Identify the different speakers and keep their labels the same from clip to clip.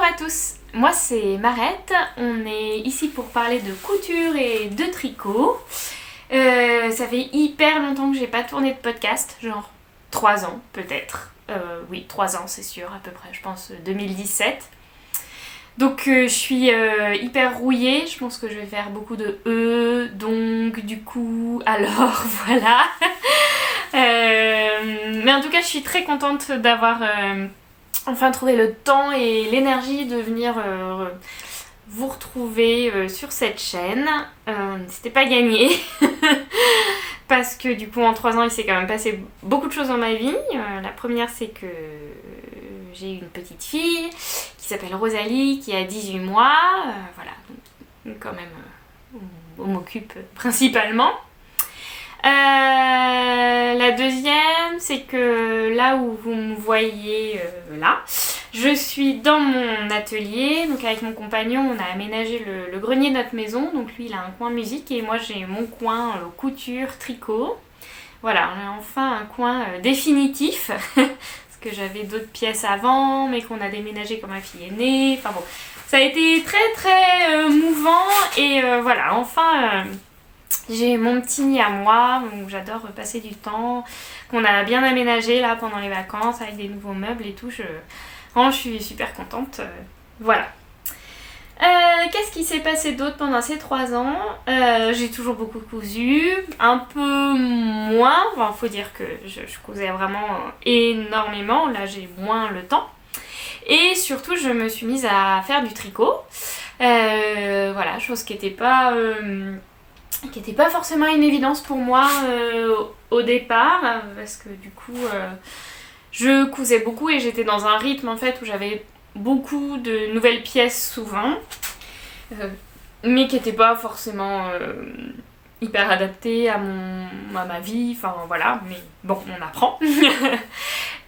Speaker 1: Bonjour à tous, moi c'est Marette, on est ici pour parler de couture et de tricot. Ça fait hyper longtemps que j'ai pas tourné de podcast, genre 3 ans peut-être. Oui, 3 ans c'est sûr, à peu près, je pense 2017. Donc je suis hyper rouillée, je pense que je vais faire beaucoup de donc, du coup, alors, voilà. Mais en tout cas, je suis très contente d'avoir enfin trouvé le temps et l'énergie de venir vous retrouver sur cette chaîne. C'était pas gagné, parce que du coup en 3 ans il s'est quand même passé beaucoup de choses dans ma vie. La première, c'est que j'ai une petite fille qui s'appelle Rosalie, qui a 18 mois. Voilà, donc quand même on m'occupe principalement. La deuxième, c'est que là où vous me voyez là, je suis dans mon atelier. Donc avec mon compagnon, on a aménagé le grenier de notre maison. Donc lui, il a un coin musique et moi j'ai mon coin couture, tricot. Voilà, on a enfin un coin définitif. Parce que j'avais d'autres pièces avant, mais qu'on a déménagé quand ma fille est née. Enfin bon, ça a été très très mouvant et voilà, enfin... j'ai mon petit nid à moi où j'adore passer du temps, qu'on a bien aménagé là pendant les vacances avec des nouveaux meubles et tout. Vraiment, je suis super contente. Voilà. Qu'est-ce qui s'est passé d'autre pendant ces 3 ans? J'ai toujours beaucoup cousu, un peu moins. Enfin, faut dire que je cousais vraiment énormément. Là, j'ai moins le temps. Et surtout, je me suis mise à faire du tricot. Voilà, chose qui n'était pas forcément une évidence pour moi au départ, parce que du coup je cousais beaucoup et j'étais dans un rythme en fait où j'avais beaucoup de nouvelles pièces souvent, mais qui n'étaient pas forcément hyper adaptées à ma vie, enfin voilà, mais bon, on apprend.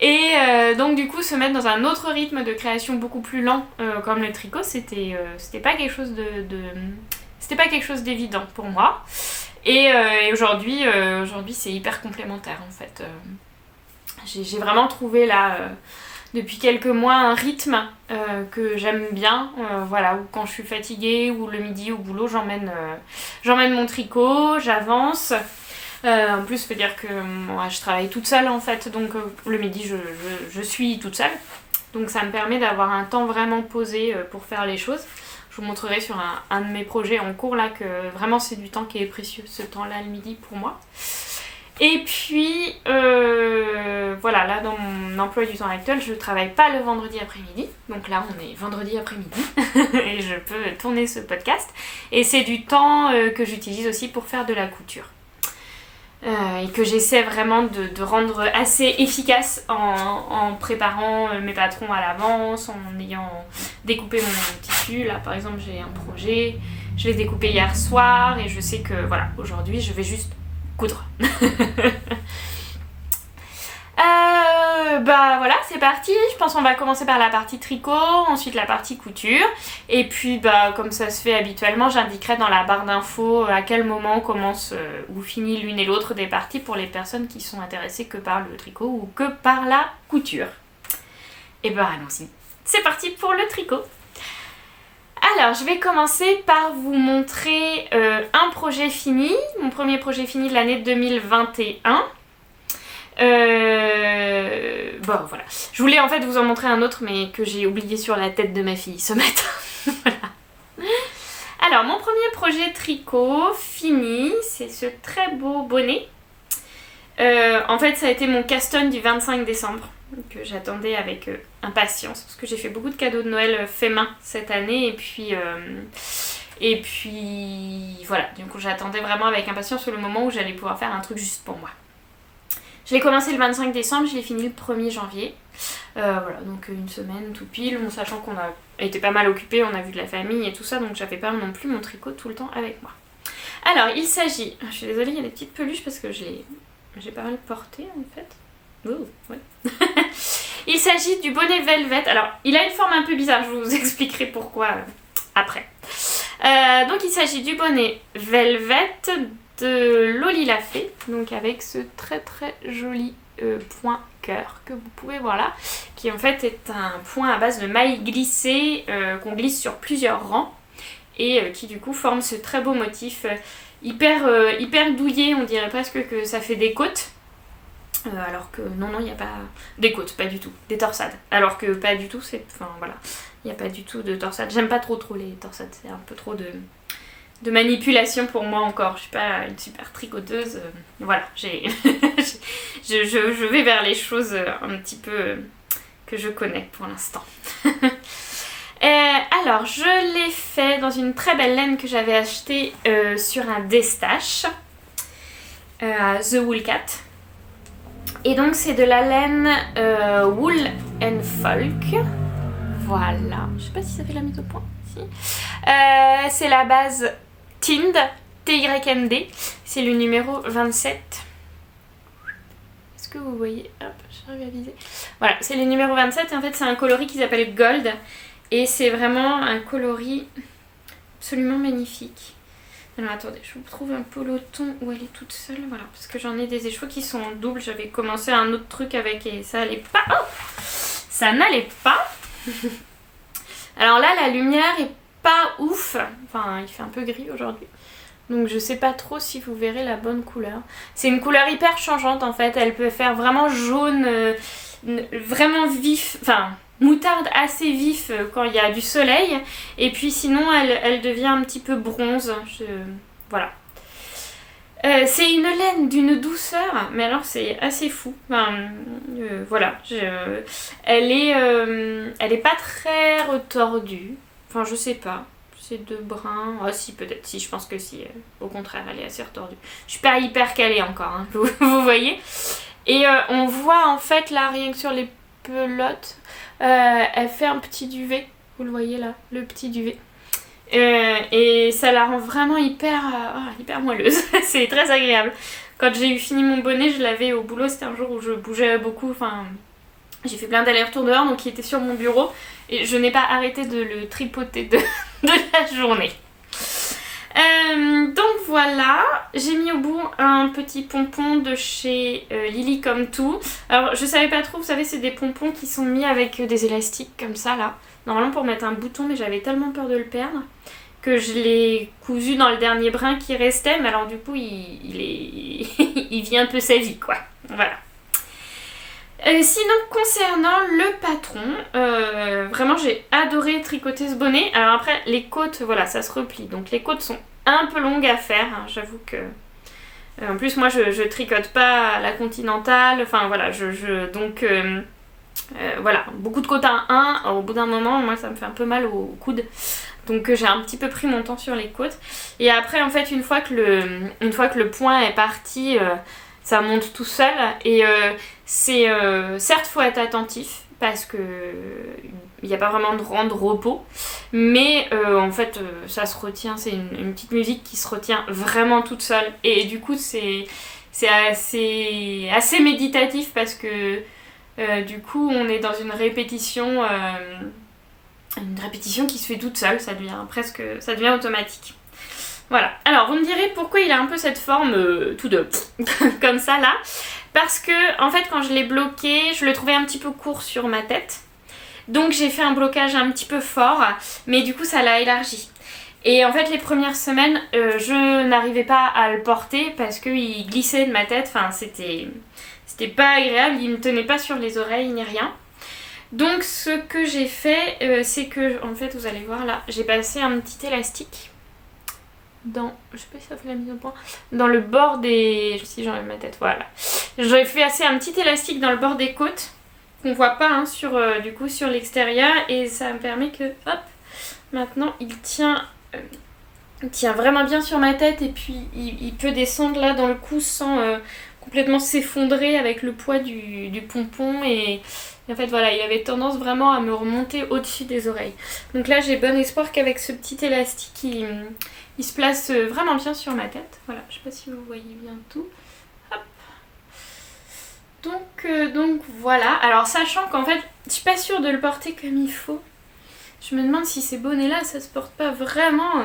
Speaker 1: Et donc du coup se mettre dans un autre rythme de création beaucoup plus lent comme le tricot, c'était pas quelque chose c'était pas quelque chose d'évident pour moi. Et aujourd'hui c'est hyper complémentaire en fait. J'ai vraiment trouvé là, depuis quelques mois, un rythme que j'aime bien. Voilà, où quand je suis fatiguée ou le midi au boulot, j'emmène mon tricot, j'avance. En plus, il faut dire que moi, je travaille toute seule en fait, donc le midi je suis toute seule. Donc ça me permet d'avoir un temps vraiment posé pour faire les choses. Je vous montrerai sur un de mes projets en cours là que vraiment c'est du temps qui est précieux, ce temps-là le midi pour moi. Et puis voilà, là dans mon emploi du temps actuel, je travaille pas le vendredi après-midi. Donc là on est vendredi après-midi et je peux tourner ce podcast. Et c'est du temps que j'utilise aussi pour faire de la couture. Et que j'essaie vraiment de rendre assez efficace en préparant mes patrons à l'avance, en ayant découpé mon tissu. Là par exemple j'ai un projet, je l'ai découpé hier soir et je sais que voilà, aujourd'hui je vais juste coudre. Bah voilà, c'est parti. Je pense qu'on va commencer par la partie tricot, ensuite la partie couture. Et puis bah comme ça se fait habituellement, j'indiquerai dans la barre d'infos à quel moment commence ou finit l'une et l'autre des parties pour les personnes qui sont intéressées que par le tricot ou que par la couture. Et bah allons-y. C'est parti pour le tricot. Alors, je vais commencer par vous montrer un projet fini, mon premier projet fini de l'année 2021. Bon, voilà. Je voulais en fait vous en montrer un autre, mais que j'ai oublié sur la tête de ma fille ce matin. Voilà. Alors, mon premier projet tricot fini, c'est ce très beau bonnet. En fait, ça a été mon cast-on du 25 décembre, que j'attendais avec impatience, parce que j'ai fait beaucoup de cadeaux de Noël fait main cette année, et puis voilà, du coup j'attendais vraiment avec impatience le moment où j'allais pouvoir faire un truc juste pour moi. Je l'ai commencé le 25 décembre, je l'ai fini le 1er janvier. Voilà, donc une semaine tout pile, en sachant qu'on a été pas mal occupés, on a vu de la famille et tout ça, donc j'avais pas non plus mon tricot tout le temps avec moi. Alors, il s'agit... Je suis désolée, il y a des petites peluches parce que j'ai pas mal porté en fait. Oh, ouais. Il s'agit du bonnet Velvet. Alors, il a une forme un peu bizarre, je vous expliquerai pourquoi après. Donc, il s'agit du bonnet Velvet de Loli Lafay, donc avec ce très très joli point cœur que vous pouvez voir là, qui en fait est un point à base de mailles glissées qu'on glisse sur plusieurs rangs et qui du coup forme ce très beau motif hyper douillet, on dirait presque que ça fait des côtes. Alors que non, il n'y a pas des côtes, pas du tout, des torsades. Alors que pas du tout, enfin voilà, il n'y a pas du tout de torsades. J'aime pas trop les torsades, c'est un peu trop de manipulation pour moi encore. Je suis pas une super tricoteuse. Voilà, je vais vers les choses un petit peu que je connais pour l'instant. Alors, je l'ai fait dans une très belle laine que j'avais achetée sur un Destache à The Wool Cat. Et donc c'est de la laine Wool and Folk. Voilà, je sais pas si ça fait la mise au point. Si. C'est la base Tind, TYND. C'est le numéro 27. Est-ce que vous voyez? Hop, j'arrive à viser. Voilà, c'est le numéro 27 et en fait c'est un coloris qui s'appelle Gold. Et c'est vraiment un coloris absolument magnifique. Alors attendez, je vous trouve un peloton où elle est toute seule, voilà, parce que j'en ai des écheveaux qui sont en double, j'avais commencé un autre truc avec et ça allait pas, oh, ça n'allait pas. Alors là, la lumière est pas ouf, enfin il fait un peu gris aujourd'hui, donc je sais pas trop si vous verrez la bonne couleur. C'est une couleur hyper changeante en fait, elle peut faire vraiment jaune, vraiment vif, enfin moutarde assez vif quand il y a du soleil et puis sinon elle devient un petit peu bronze, voilà. C'est une laine d'une douceur, mais alors c'est assez fou, enfin, voilà, elle est pas très retordue, enfin je sais pas, c'est de brun, ah si peut-être, si je pense que si, au contraire elle est assez retordue. Je suis pas hyper calée encore, hein, vous voyez, et on voit en fait là rien que sur les pelote, elle fait un petit duvet, vous le voyez là, le petit duvet, et ça la rend vraiment hyper moelleuse. C'est très agréable. Quand j'ai eu fini mon bonnet, je l'avais au boulot, c'était un jour où je bougeais beaucoup, enfin j'ai fait plein d'allers-retours dehors, donc il était sur mon bureau et je n'ai pas arrêté de le tripoter de la journée. Donc voilà, j'ai mis au bout un petit pompon de chez Lily Come To. Alors je savais pas trop, vous savez c'est des pompons qui sont mis avec des élastiques comme ça là. Normalement pour mettre un bouton, mais j'avais tellement peur de le perdre que je l'ai cousu dans le dernier brin qui restait. Mais alors du coup il vit un peu sa vie quoi, voilà. Sinon concernant le patron, vraiment j'ai adoré tricoter ce bonnet. Alors après les côtes, voilà ça se replie, donc les côtes sont un peu longues à faire, hein, j'avoue que... en plus moi je tricote pas la continentale, enfin voilà, donc voilà, beaucoup de côtes à 1, au bout d'un moment moi ça me fait un peu mal au coude. Donc j'ai un petit peu pris mon temps sur les côtes. Et après en fait une fois que le point est parti, ça monte tout seul et certes faut être attentif parce que il n'y a pas vraiment de rang de repos, mais en fait ça se retient, c'est une petite musique qui se retient vraiment toute seule et du coup c'est assez méditatif parce que du coup on est dans une répétition qui se fait toute seule, ça devient automatique. Voilà, alors vous me direz pourquoi il a un peu cette forme tout de comme ça là. Parce que en fait quand je l'ai bloqué, je le trouvais un petit peu court sur ma tête. Donc j'ai fait un blocage un petit peu fort, mais du coup ça l'a élargi. Et en fait les premières semaines, je n'arrivais pas à le porter parce qu'il glissait de ma tête, enfin c'était pas agréable, il me tenait pas sur les oreilles ni rien. Donc ce que j'ai fait, c'est que en fait vous allez voir là, j'ai passé un petit élastique je sais pas si ça fait la mise au point, dans le bord des... si j'enlève ma tête, voilà. J'ai fait passer un petit élastique dans le bord des côtes, qu'on voit pas hein, du coup sur l'extérieur, et ça me permet que, hop, maintenant il tient vraiment bien sur ma tête, et puis il peut descendre là dans le cou sans complètement s'effondrer avec le poids du pompon, et en fait voilà, il avait tendance vraiment à me remonter au-dessus des oreilles. Donc là j'ai bon espoir qu'avec ce petit élastique, il se place vraiment bien sur ma tête. Voilà, je sais pas si vous voyez bien tout. Hop. Donc voilà. Alors sachant qu'en fait, je suis pas sûre de le porter comme il faut. Je me demande si ces bonnets là, ça se porte pas vraiment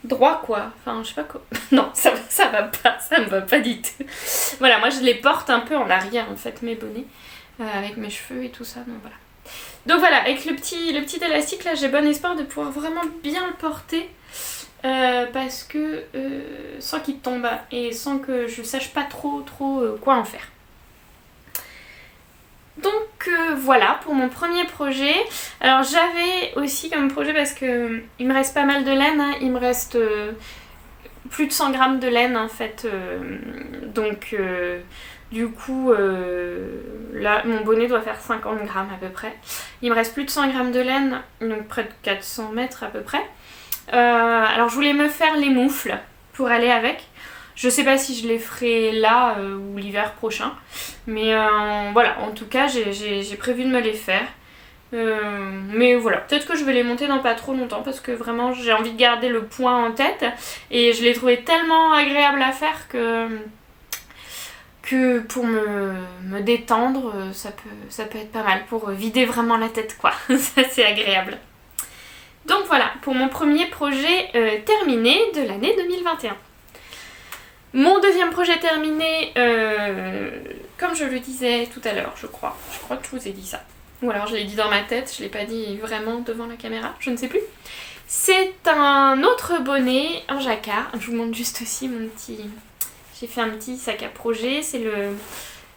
Speaker 1: droit quoi. Enfin, je sais pas quoi. Non, ça va pas, ça me va pas du tout. Voilà, moi je les porte un peu en arrière en fait, mes bonnets. avec mes cheveux et tout ça, donc voilà. Donc voilà, avec le petit élastique là, j'ai bon espoir de pouvoir vraiment bien le porter parce que sans qu'il tombe et sans que je sache pas trop quoi en faire. Donc voilà pour mon premier projet. Alors j'avais aussi comme projet, parce que il me reste pas mal de laine, hein, il me reste plus de 100 grammes de laine en fait, donc du coup là mon bonnet doit faire 50 grammes à peu près. Il me reste plus de 100 grammes de laine, donc près de 400 mètres à peu près. Alors je voulais me faire les moufles pour aller avec. Je sais pas si je les ferai là ou l'hiver prochain. Mais voilà, en tout cas j'ai prévu de me les faire. Mais voilà, peut-être que je vais les monter dans pas trop longtemps parce que vraiment j'ai envie de garder le point en tête. Et je l'ai trouvé tellement agréable à faire que pour me détendre, ça peut être pas mal. Pour vider vraiment la tête quoi, ça c'est agréable. Donc voilà, pour mon premier projet terminé de l'année 2021. Mon deuxième projet terminé, comme je le disais tout à l'heure, je crois que je vous ai dit ça. Ou alors je l'ai dit dans ma tête, je l'ai pas dit vraiment devant la caméra, je ne sais plus. C'est un autre bonnet en jacquard. Je vous montre juste aussi mon petit... J'ai fait un petit sac à projet, c'est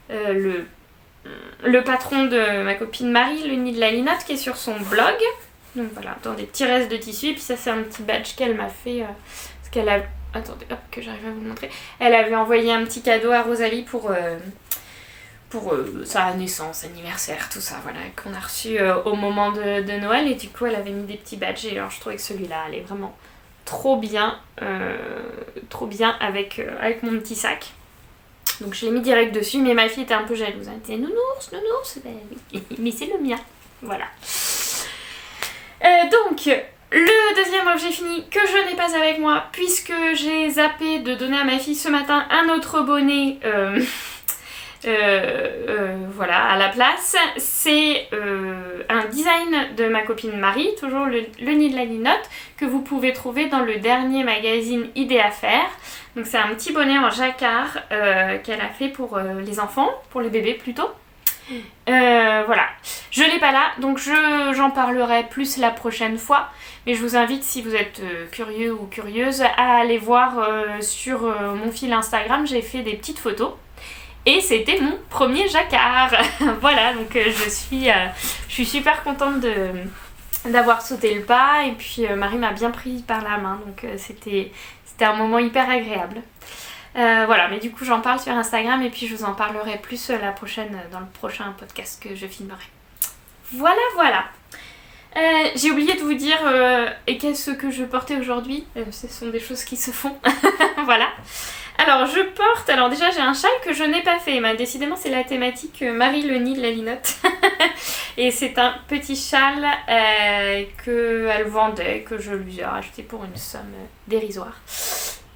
Speaker 1: le patron de ma copine Marie, le nid de la linotte, qui est sur son blog. Donc voilà, dans des petits restes de tissu. Et puis ça c'est un petit badge qu'elle m'a fait, parce qu'elle a... Attendez, hop, que j'arrive à vous le montrer. Elle avait envoyé un petit cadeau à Rosalie pour sa naissance, anniversaire, tout ça, voilà, qu'on a reçu au moment de Noël. Et du coup, elle avait mis des petits badges. Et alors, je trouvais que celui-là allait vraiment trop bien avec mon petit sac. Donc, je l'ai mis direct dessus. Mais ma fille était un peu jalouse. Elle était nounours, ben oui. Mais c'est le mien. Voilà. Donc... Le deuxième objet fini que je n'ai pas avec moi, puisque j'ai zappé de donner à ma fille ce matin un autre bonnet voilà, à la place, c'est un design de ma copine Marie, toujours le nid de la linotte, que vous pouvez trouver dans le dernier magazine Idées à faire. Donc c'est un petit bonnet en jacquard qu'elle a fait pour les enfants, pour les bébés plutôt. Voilà, je l'ai pas là, donc j'en parlerai plus la prochaine fois. Mais je vous invite, si vous êtes curieux ou curieuse, à aller voir sur mon fil Instagram, j'ai fait des petites photos. Et c'était mon premier jacquard. Voilà, donc je suis super contente d'avoir sauté le pas. Et puis Marie m'a bien pris par la main, donc c'était un moment hyper agréable. Voilà, mais du coup j'en parle sur Instagram et puis je vous en parlerai plus dans le prochain podcast que je filmerai. Voilà. J'ai oublié de vous dire qu'est-ce que je portais aujourd'hui. Ce sont des choses qui se font. Voilà. Alors alors déjà j'ai un châle que je n'ai pas fait. Mais décidément c'est la thématique Marie le nid de la linotte. Et c'est un petit châle qu'elle vendait, que je lui ai acheté pour une somme dérisoire.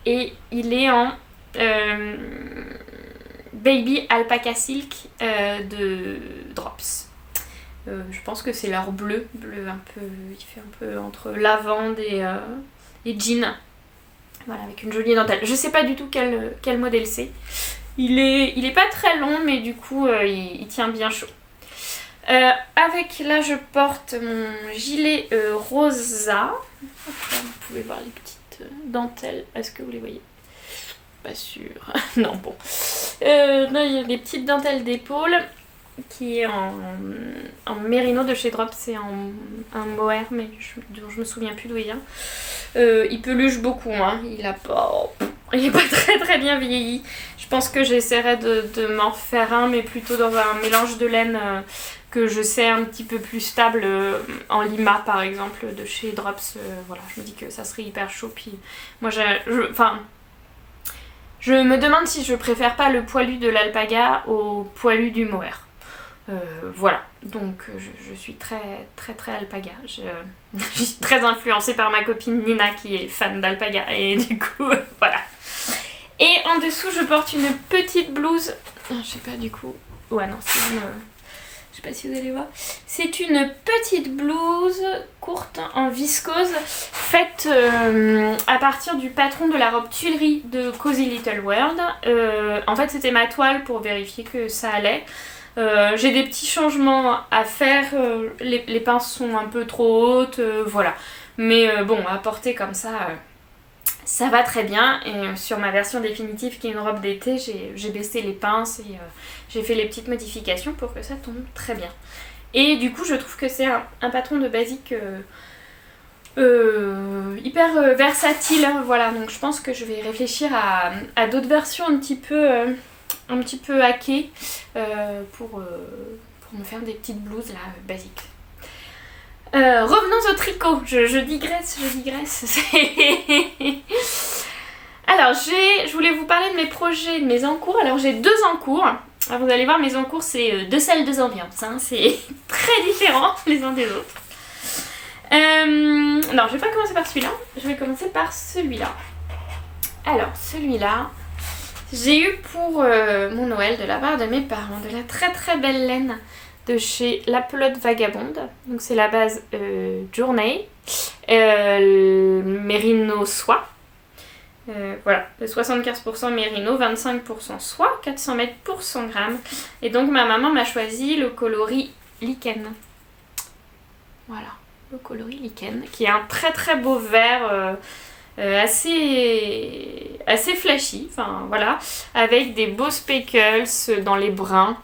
Speaker 1: Et il est en Baby Alpaca Silk de Drops. Je pense que c'est leur bleu un peu, il fait un peu entre lavande et jean. Voilà, avec une jolie dentelle. Je sais pas du tout quel modèle c'est. Il est pas très long, mais du coup il tient bien chaud. Là je porte mon gilet rosa. Là, vous pouvez voir les petites dentelles. Est-ce que vous les voyez? Pas sûr. Non, bon. Là il y a des petites dentelles d'épaule qui est en mérino de chez Drop, c'est un mohair, mais je me souviens plus d'où il vient. Il peluche beaucoup, hein. Il est pas très très bien vieilli. Je pense que j'essaierai de m'en faire un, mais plutôt dans un mélange de laine que je sais un petit peu plus stable, en lima par exemple, de chez Drops. Voilà, je me dis que ça serait hyper chaud. Puis moi je me demande si je préfère pas le poilu de l'alpaga au poilu du mohair. Voilà, donc je suis très très très alpaga. Je suis très influencée par ma copine Nina qui est fan d'alpaga et du coup voilà. Et en dessous je porte une petite blouse. Je sais pas du coup. Ouais non c'est une... Je sais pas si vous allez voir. C'est une petite blouse courte en viscose faite à partir du patron de la robe tuilerie de Cozy Little World. En fait c'était ma toile pour vérifier que ça allait. J'ai des petits changements à faire, les pinces sont un peu trop hautes, voilà. Mais bon, à porter comme ça, ça va très bien. Et sur ma version définitive qui est une robe d'été, j'ai baissé les pinces et j'ai fait les petites modifications pour que ça tombe très bien. Et du coup, je trouve que c'est un patron de basique hyper versatile, hein, voilà. Donc je pense que je vais réfléchir à d'autres versions un petit peu hackées pour me faire des petites blouses là, basiques. Revenons au tricot, je digresse. Alors je voulais vous parler de mes projets, de mes encours. Alors j'ai 2 encours. Alors, vous allez voir, mes encours c'est 2 salles, 2 ambiances, hein. C'est très différent les uns des autres. Non, je vais pas commencer par celui-là, je vais commencer par celui-là. Alors celui-là, j'ai eu pour mon Noël de la part de mes parents de la très très belle laine de chez La Pelote Vagabonde. Donc c'est la base Journey, Mérino soie. Voilà, 75% Mérino, 25% soie, 400 mètres pour 100 grammes. Et donc ma maman m'a choisi le coloris Lichen. Voilà, le coloris Lichen, qui est un très très beau vert assez flashy, enfin voilà, avec des beaux speckles dans les bruns.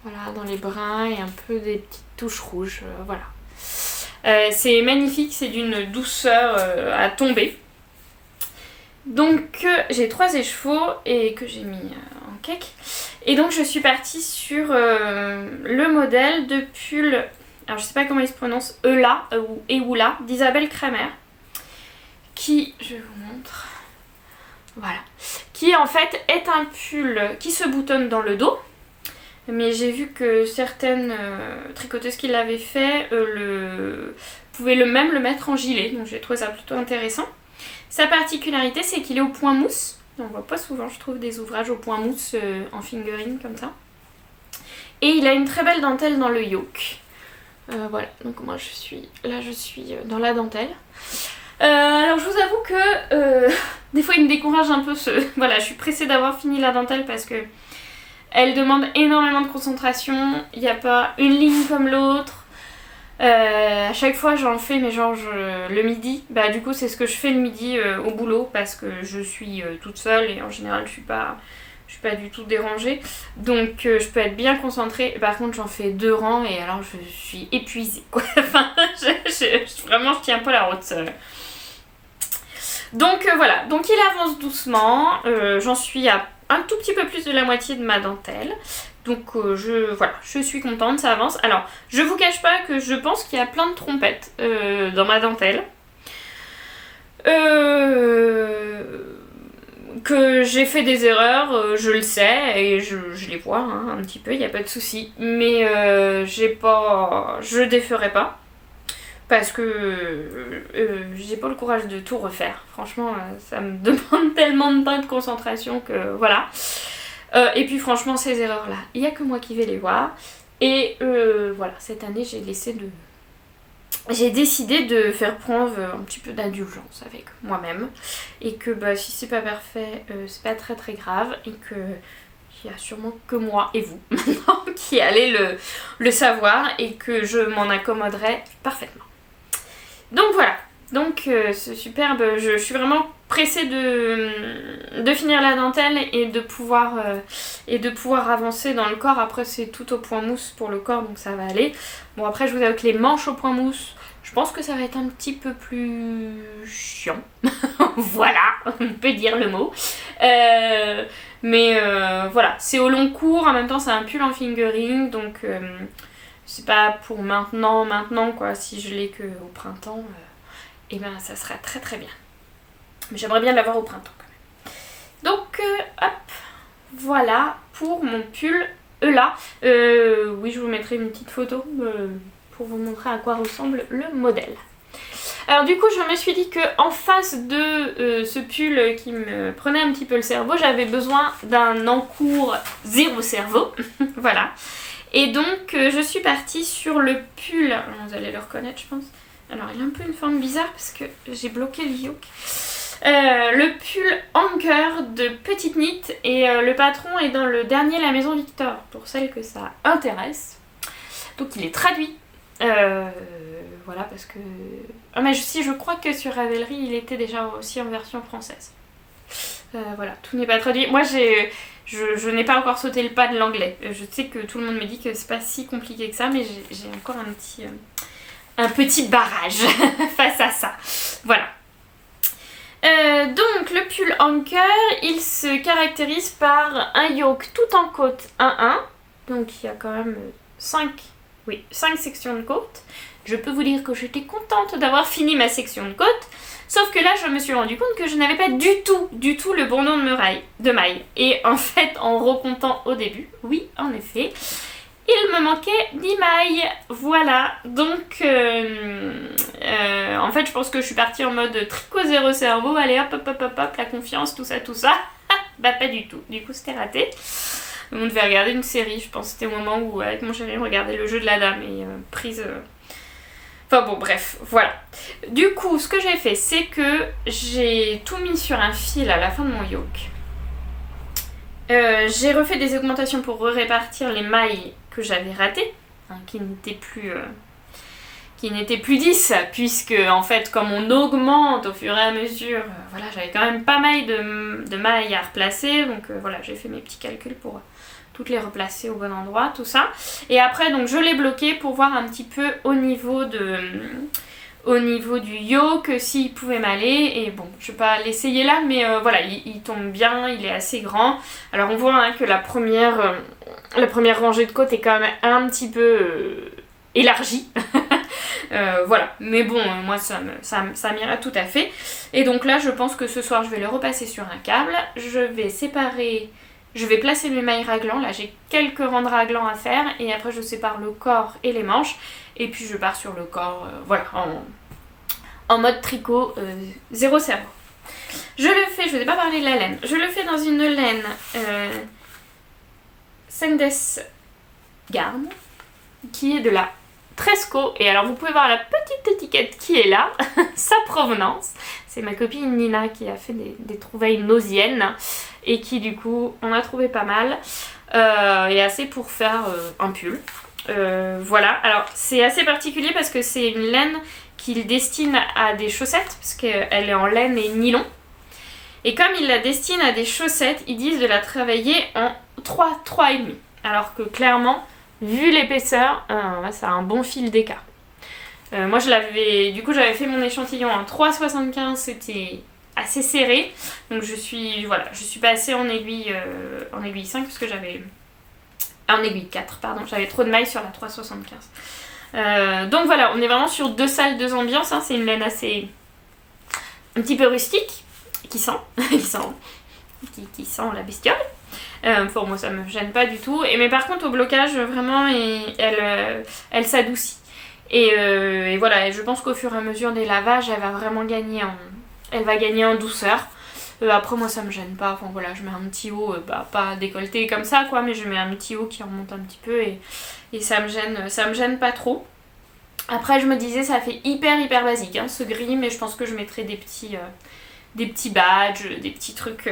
Speaker 1: Voilà, dans les bruns et un peu des petites touches rouges, voilà. C'est magnifique, c'est d'une douceur à tomber. Donc j'ai 3 écheveaux et que j'ai mis en cake. Et donc je suis partie sur le modèle de pull, alors je sais pas comment il se prononce, Eula ou Eula d'Isabelle Kramer. Qui, je vous montre, voilà, qui en fait est un pull qui se boutonne dans le dos. Mais j'ai vu que certaines tricoteuses qui l'avaient fait pouvaient même le mettre en gilet, donc j'ai trouvé ça plutôt intéressant. Sa particularité, c'est qu'il est au point mousse. On voit pas souvent, je trouve, des ouvrages au point mousse en fingering comme ça. Et il a une très belle dentelle dans le yoke. Voilà, donc moi je suis dans la dentelle. Alors je vous avoue que des fois il me décourage un peu Voilà, je suis pressée d'avoir fini la dentelle parce que elle demande énormément de concentration, il n'y a pas une ligne comme l'autre. À chaque fois j'en fais, mais genre le midi, bah du coup c'est ce que je fais le midi au boulot parce que je suis toute seule et en général je suis pas du tout dérangée. Donc je peux être bien concentrée. Par contre j'en fais 2 rangs et alors je suis épuisée quoi. Enfin vraiment je tiens pas la route. Donc voilà, donc il avance doucement, j'en suis à un tout petit peu plus de la moitié de ma dentelle. Donc je suis contente, ça avance. Alors, je vous cache pas que je pense qu'il y a plein de trompettes dans ma dentelle. Que j'ai fait des erreurs, je le sais, et je les vois hein, un petit peu, il n'y a pas de souci. Mais je déferai pas. Parce que j'ai pas le courage de tout refaire. Franchement, ça me demande tellement de temps de concentration que voilà. Et puis franchement, ces erreurs-là, il n'y a que moi qui vais les voir. Et voilà, cette année, j'ai décidé de faire preuve un petit peu d'indulgence avec moi-même. Et que bah, si c'est pas parfait, c'est pas très très grave. Et que il y a sûrement que moi et vous maintenant qui allez le savoir. Et que je m'en accommoderai parfaitement. Donc voilà, donc c'est superbe, je suis vraiment pressée de finir la dentelle et de pouvoir avancer dans le corps. Après c'est tout au point mousse pour le corps donc ça va aller. Bon après je vous avoue que les manches au point mousse, je pense que ça va être un petit peu plus chiant. Voilà, on peut dire le mot. Mais voilà, c'est au long cours, en même temps c'est un pull en fingering donc... c'est pas pour maintenant quoi, si je l'ai que au printemps, et ben ça sera très très bien. Mais j'aimerais bien l'avoir au printemps quand même. Donc hop, voilà pour mon pull Eula. Oui, je vous mettrai une petite photo pour vous montrer à quoi ressemble le modèle. Alors du coup je me suis dit que en face de ce pull qui me prenait un petit peu le cerveau, j'avais besoin d'un encours zéro cerveau. Voilà. Et donc je suis partie sur le pull, alors, vous allez le reconnaître je pense. Alors il a un peu une forme bizarre parce que j'ai bloqué le yoke. Le pull Anker de Petite Knit et le patron est dans le dernier La Maison Victor, pour celles que ça intéresse. Donc il est traduit. Voilà, parce que... Ah mais si, je crois que sur Ravelry il était déjà aussi en version française. Voilà, tout n'est pas traduit. Moi je n'ai pas encore sauté le pas de l'anglais. Je sais que tout le monde me dit que c'est pas si compliqué que ça, mais j'ai encore un petit barrage face à ça. Voilà. Donc le pull Anker, il se caractérise par un yoke tout en côte 1-1. Donc il y a quand même 5 sections de côte. Je peux vous dire que j'étais contente d'avoir fini ma section de côte. Sauf que là, je me suis rendu compte que je n'avais pas du tout le bon nom de maille. Et en fait, en recomptant au début, oui, en effet, il me manquait 10 mailles. Voilà, donc en fait, je pense que je suis partie en mode tricot zéro cerveau. Allez, hop, la confiance, tout ça. Bah, pas du tout. Du coup, c'était raté. On devait regarder une série, je pense que c'était au moment où, avec mon chéri, on regardait Le Jeu de la Dame et prise... Enfin bon, bref, voilà. Du coup, ce que j'ai fait, c'est que j'ai tout mis sur un fil à la fin de mon yoke. J'ai refait des augmentations pour répartir les mailles que j'avais ratées, hein, qui n'étaient plus 10, puisque en fait, comme on augmente au fur et à mesure, voilà, j'avais quand même pas mal de mailles à replacer, donc voilà, j'ai fait mes petits calculs pour toutes les replacer au bon endroit, tout ça. Et après, donc je l'ai bloqué pour voir un petit peu au niveau du yoke s'il pouvait m'aller. Et bon, je vais pas l'essayer là, mais voilà, il tombe bien, il est assez grand. Alors on voit hein, que la première rangée de côte est quand même un petit peu élargie. Voilà, mais bon, moi ça m'ira tout à fait. Et donc là, je pense que ce soir, je vais le repasser sur un câble. Je vais placer mes mailles raglans, là j'ai quelques rangs de raglans à faire et après je sépare le corps et les manches et puis je pars sur le corps, voilà, en mode tricot zéro cerveau. Je le fais, je vous ai pas parlé de la laine, je le fais dans une laine Sendes Garn qui est de la Tresco et alors vous pouvez voir la petite étiquette qui est là, sa provenance. C'est ma copine Nina qui a fait des trouvailles nausiennes et qui du coup on a trouvé pas mal et assez pour faire un pull. Voilà, alors c'est assez particulier parce que c'est une laine qu'il destine à des chaussettes parce qu'elle est en laine et nylon. Et comme il la destine à des chaussettes, ils disent de la travailler en 3,5. Alors que clairement, vu l'épaisseur, ça a un bon fil d'écart. Moi j'avais fait mon échantillon en 3,75, c'était assez serré. Donc je suis passée en aiguille 5 parce que en aiguille 4, pardon, j'avais trop de mailles sur la 3,75. Donc voilà, on est vraiment sur 2 salles, 2 ambiances, hein. C'est une laine assez un petit peu rustique, qui sent la bestiole. Pour moi ça me gêne pas du tout. Mais par contre au blocage vraiment elle s'adoucit. Et voilà, et je pense qu'au fur et à mesure des lavages elle va vraiment gagner en douceur. Après moi ça me gêne pas, enfin voilà, je mets un petit haut, pas décolleté comme ça quoi, mais je mets un petit haut qui remonte un petit peu et ça me gêne pas trop. Après je me disais ça fait hyper basique hein, ce gris, mais je pense que je mettrai des petits badges, des petits trucs,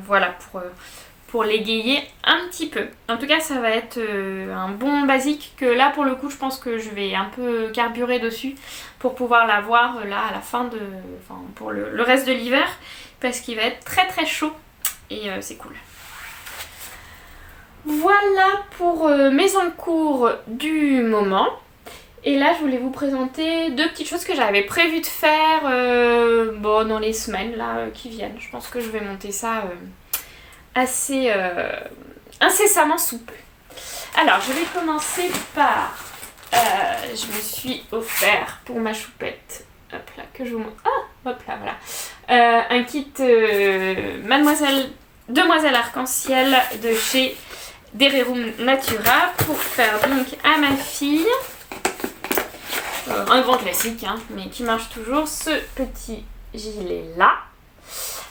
Speaker 1: voilà, pour l'égayer un petit peu. En tout cas ça va être un bon basique que là pour le coup je pense que je vais un peu carburer dessus pour pouvoir l'avoir là à la fin pour le reste de l'hiver parce qu'il va être très chaud et c'est cool. Voilà pour mes encours du moment. Et là je voulais vous présenter 2 petites choses que j'avais prévu de faire dans les semaines là qui viennent. Je pense que je vais monter ça assez incessamment sous peu. Alors je vais commencer par je me suis offert pour ma choupette, hop là que je vous montre, hop là voilà, un kit Demoiselle Arc-en-Ciel de chez Dererum Natura pour faire donc à ma fille un grand classique hein, mais qui marche toujours, ce petit gilet là.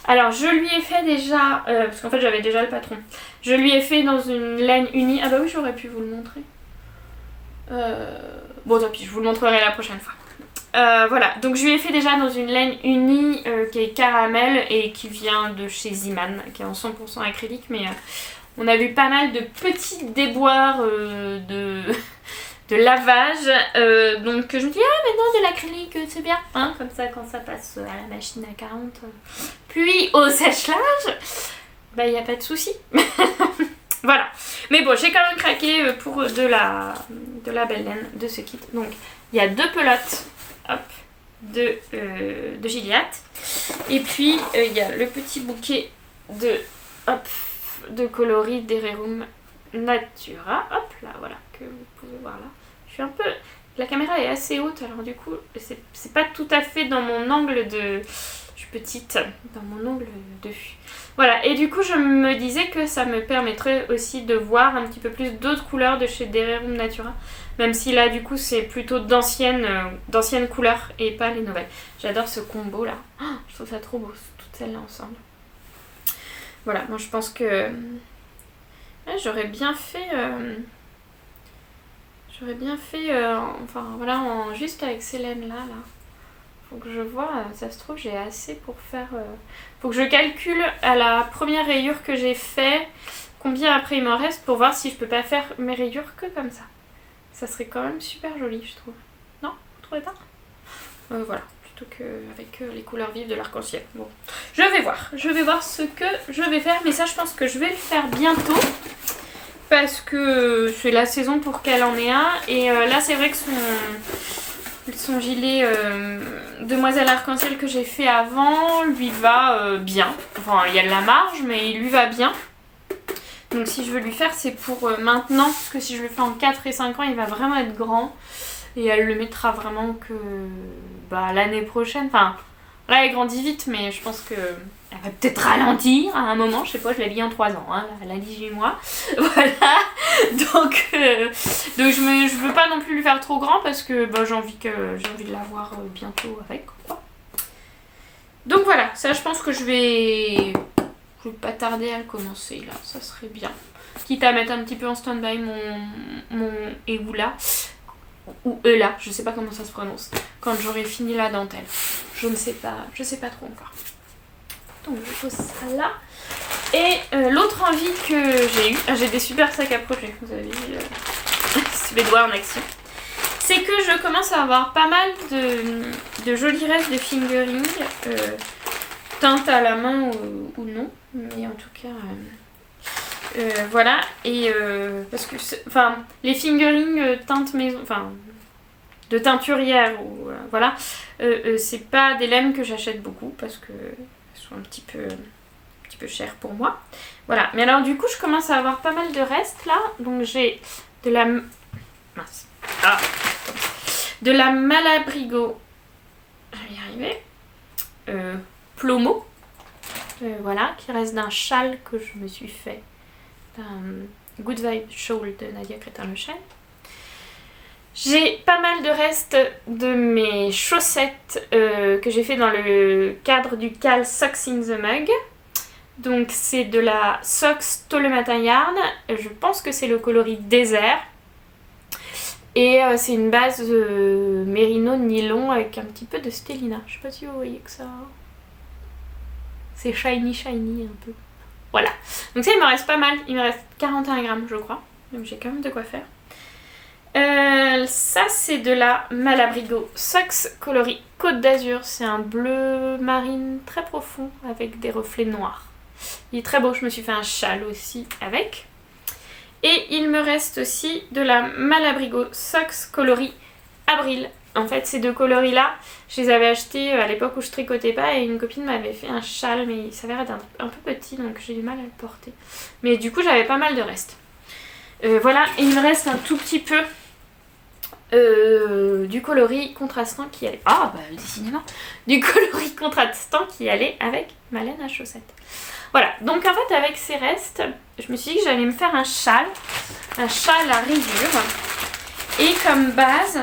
Speaker 1: Alors je lui ai fait déjà, parce qu'en fait j'avais déjà le patron, je lui ai fait dans une laine unie, ah bah oui j'aurais pu vous le montrer, bon tant pis, je vous le montrerai la prochaine fois. Voilà, donc je lui ai fait déjà dans une laine unie qui est caramel et qui vient de chez Ziman, qui est en 100% acrylique, mais on a vu pas mal de petits déboires de lavage, donc je me dis maintenant de l'acrylique c'est bien, hein, comme ça quand ça passe à la machine à 40 puis au sèche-linge, bah il n'y a pas de souci. Voilà, mais bon j'ai quand même craqué pour de la belle laine de ce kit. Donc il y a 2 pelotes, hop, de Gilliatt, et puis il y a le petit bouquet de coloris d'Hererum Natura, hop là, voilà, que vous pouvez voir là. Je suis un peu... La caméra est assez haute, alors du coup, c'est pas tout à fait dans mon angle de... Je suis petite, dans mon angle de vue. Voilà, et du coup, je me disais que ça me permettrait aussi de voir un petit peu plus d'autres couleurs de chez Hererum Natura, même si là, du coup, c'est plutôt d'anciennes couleurs et pas les nouvelles. J'adore ce combo là. Oh, je trouve ça trop beau, toutes celles-là ensemble. Voilà, moi je pense que j'aurais bien fait, enfin voilà, juste avec ces laines là. Faut que je vois, ça se trouve j'ai assez pour faire... Faut que je calcule à la première rayure que j'ai fait, combien après il m'en reste pour voir si je peux pas faire mes rayures que comme ça. Ça serait quand même super joli je trouve. Non, vous trouvez pas? Voilà. Qu'avec les couleurs vives de l'arc-en-ciel. Bon, je vais voir ce que je vais faire, mais ça je pense que je vais le faire bientôt parce que c'est la saison pour qu'elle en ait un, et là c'est vrai que son gilet demoiselle arc-en-ciel que j'ai fait avant lui va bien, enfin il y a de la marge mais il lui va bien, donc si je veux lui faire c'est pour maintenant, parce que si je le fais en 4 et 5 ans il va vraiment être grand. Et elle le mettra vraiment que l'année prochaine. Enfin, là elle grandit vite, mais je pense que elle va peut-être ralentir à un moment. Je sais pas, je l'habille en 3 ans, hein, elle a 18 mois. Voilà. Donc je veux pas non plus lui faire trop grand parce que j'ai envie de la voir bientôt avec, quoi. Donc voilà, ça je pense que je vais pas tarder à le commencer là, ça serait bien. Quitte à mettre un petit peu en stand-by mon Eula. Ou là, je sais pas comment ça se prononce, quand j'aurai fini la dentelle. Je sais pas trop encore. Donc je pose ça là. Et l'autre envie que j'ai eue, j'ai des super sacs à projet, vous avez vu, suédois en action, c'est que je commence à avoir pas mal de jolis restes de fingering, teintes à la main ou non, mais en tout cas... voilà, et parce que les fingering teintes maison, enfin de teinturière ou voilà, c'est pas des laines que j'achète beaucoup parce que elles sont un petit peu chères pour moi. Voilà, mais alors du coup je commence à avoir pas mal de restes là, donc j'ai de la de la Malabrigo, je vais y arriver, Plomo, voilà, qui reste d'un châle que je me suis fait. Good Vibe Shawl de Nadia Crétin-Le Chêne. J'ai pas mal de restes de mes chaussettes que j'ai fait dans le cadre du Cal Socks in the Mug. Donc c'est de la Socks Tôt le Matin Yarn. Je pense que c'est le coloris désert. Et c'est une base mérino nylon avec un petit peu de stellina. Je sais pas si vous voyez que ça... C'est shiny un peu. Voilà, donc ça il me reste pas mal, il me reste 41 grammes je crois, donc j'ai quand même de quoi faire. Ça c'est de la Malabrigo Socks coloris Côte d'Azur, c'est un bleu marine très profond avec des reflets noirs. Il est très beau, je me suis fait un châle aussi avec. Et il me reste aussi de la Malabrigo Socks coloris Avril. En fait ces deux coloris là, je les avais achetés à l'époque où je tricotais pas et une copine m'avait fait un châle mais il s'avère être un peu petit donc j'ai du mal à le porter. Mais du coup j'avais pas mal de restes. Voilà, et il me reste un tout petit peu du coloris contrastant qui allait... décidément, du coloris contrastant qui allait avec ma laine à chaussettes. Voilà, donc en fait avec ces restes, je me suis dit que j'allais me faire un châle à rayures. Et comme base...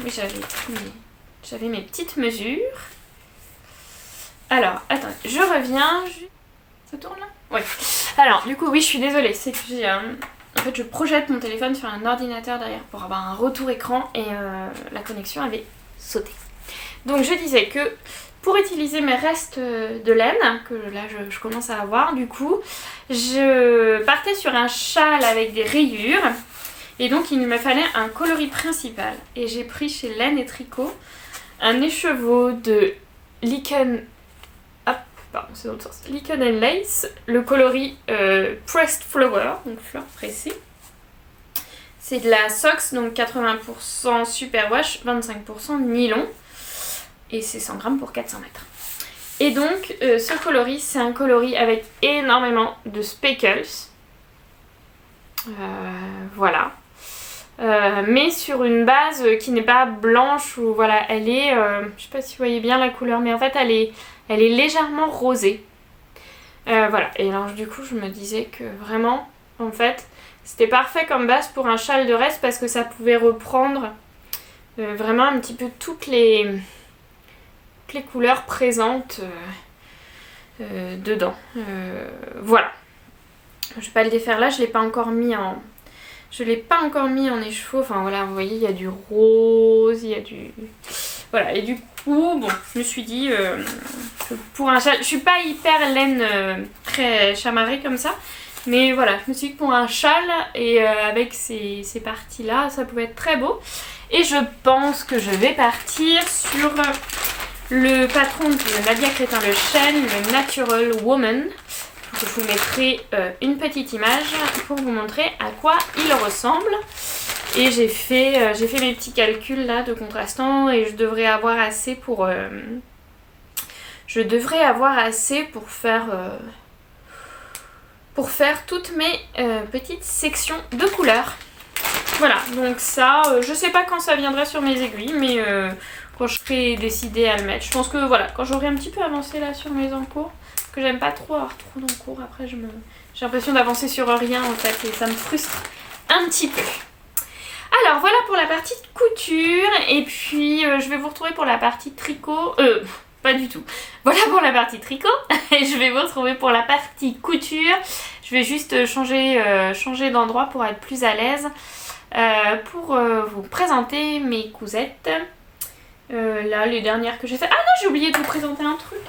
Speaker 1: Oui, j'avais mes petites mesures. Alors, attends, je reviens. Ça tourne là? Oui. Alors, du coup, oui, je suis désolée. C'est que j'ai... En fait, je projette mon téléphone sur un ordinateur derrière pour avoir un retour écran et la connexion avait sauter. Donc je disais que pour utiliser mes restes de laine, que là je commence à avoir du coup, je partais sur un châle avec des rayures et donc il me fallait un coloris principal. Et j'ai pris chez Laine et Tricot un écheveau de Lichen, c'est dans le sens, Lichen and Lace, le coloris Pressed Flower, donc fleur pressée. C'est de la Sox, donc 80% superwash, 25% nylon. Et c'est 100 grammes pour 400 mètres. Et donc, ce coloris, c'est un coloris avec énormément de speckles. Voilà. Mais sur une base qui n'est pas blanche ou voilà, elle est, je sais pas si vous voyez bien la couleur, mais en fait elle est légèrement rosée. Voilà, et alors du coup je me disais que vraiment, en fait, c'était parfait comme base pour un châle de reste parce que ça pouvait reprendre vraiment un petit peu toutes les couleurs présentes dedans. Voilà. Je vais pas le défaire là, je l'ai pas encore mis en écheveau. Enfin voilà, vous voyez, il y a du rose, il y a du... Voilà, et du coup, bon, je me suis dit, pour un châle, je suis pas hyper laine très chamarrée comme ça, mais voilà, je me suis dit que pour un châle, et avec ces parties-là, ça pouvait être très beau. Et je pense que je vais partir sur le patron de Nadia Crétin-Le Chêne, le Natural Woman. Je vous mettrai une petite image pour vous montrer à quoi il ressemble. Et j'ai fait mes petits calculs là de contrastant et je devrais avoir assez pour faire toutes mes petites sections de couleurs. Voilà, donc ça, je sais pas quand ça viendrait sur mes aiguilles, mais quand je serai décidée à le mettre. Je pense que voilà, quand j'aurai un petit peu avancé là sur mes encours, parce que j'aime pas trop avoir trop d'encours, après j'ai l'impression d'avancer sur rien en fait et ça me frustre un petit peu. Alors voilà pour la partie couture et puis je vais vous retrouver pour la partie tricot, pas du tout. Voilà pour la partie tricot et je vais vous retrouver pour la partie couture. Je vais juste changer d'endroit pour être plus à l'aise pour vous présenter mes cousettes. Là les dernières que j'ai faites. Ah non, j'ai oublié de vous présenter un truc.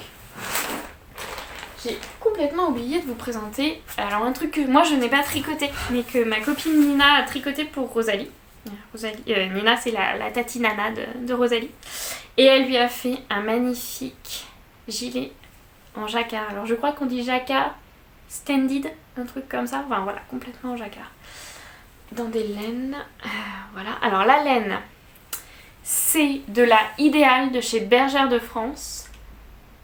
Speaker 1: J'ai complètement oublié de vous présenter alors un truc que moi je n'ai pas tricoté mais que ma copine Nina a tricoté pour Rosalie. Nina c'est la tati nana de Rosalie et elle lui a fait un magnifique gilet en jacquard. Alors je crois qu'on dit jacquard standed, un truc comme ça, enfin voilà, complètement en jacquard dans des laines. Voilà, alors la laine c'est de la Idéal de chez Bergère de France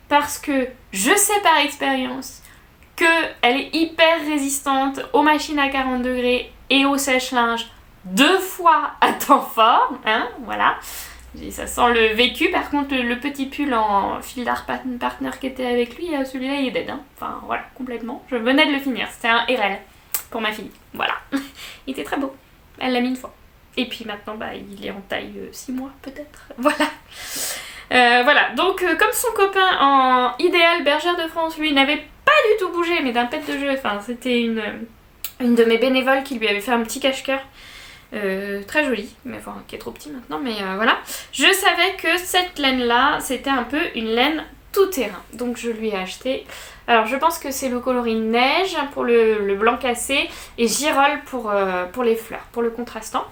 Speaker 1: parce que je sais par expérience qu'elle est hyper résistante aux machines à 40 degrés et au sèche-linge 2 fois à temps fort, hein, voilà. Ça sent le vécu. Par contre, le petit pull en fil d'art partner qui était avec lui, celui-là il est dead, hein. Enfin voilà, complètement. Je venais de le finir, c'était un RL pour ma fille, voilà. Il était très beau, elle l'a mis une fois. Et puis maintenant, bah, il est en taille 6 mois peut-être, voilà. Voilà, donc comme son copain en Idéal Bergère de France, lui, n'avait pas du tout bougé, mais d'un pet de jeu, enfin c'était une de mes bénévoles qui lui avait fait un petit cache-cœur. Très joli, mais enfin qui est trop petit maintenant, mais voilà. Je savais que cette laine là c'était un peu une laine tout terrain, donc je lui ai acheté. Alors je pense que c'est le coloris neige pour le blanc cassé et girole pour les fleurs, pour le contrastant.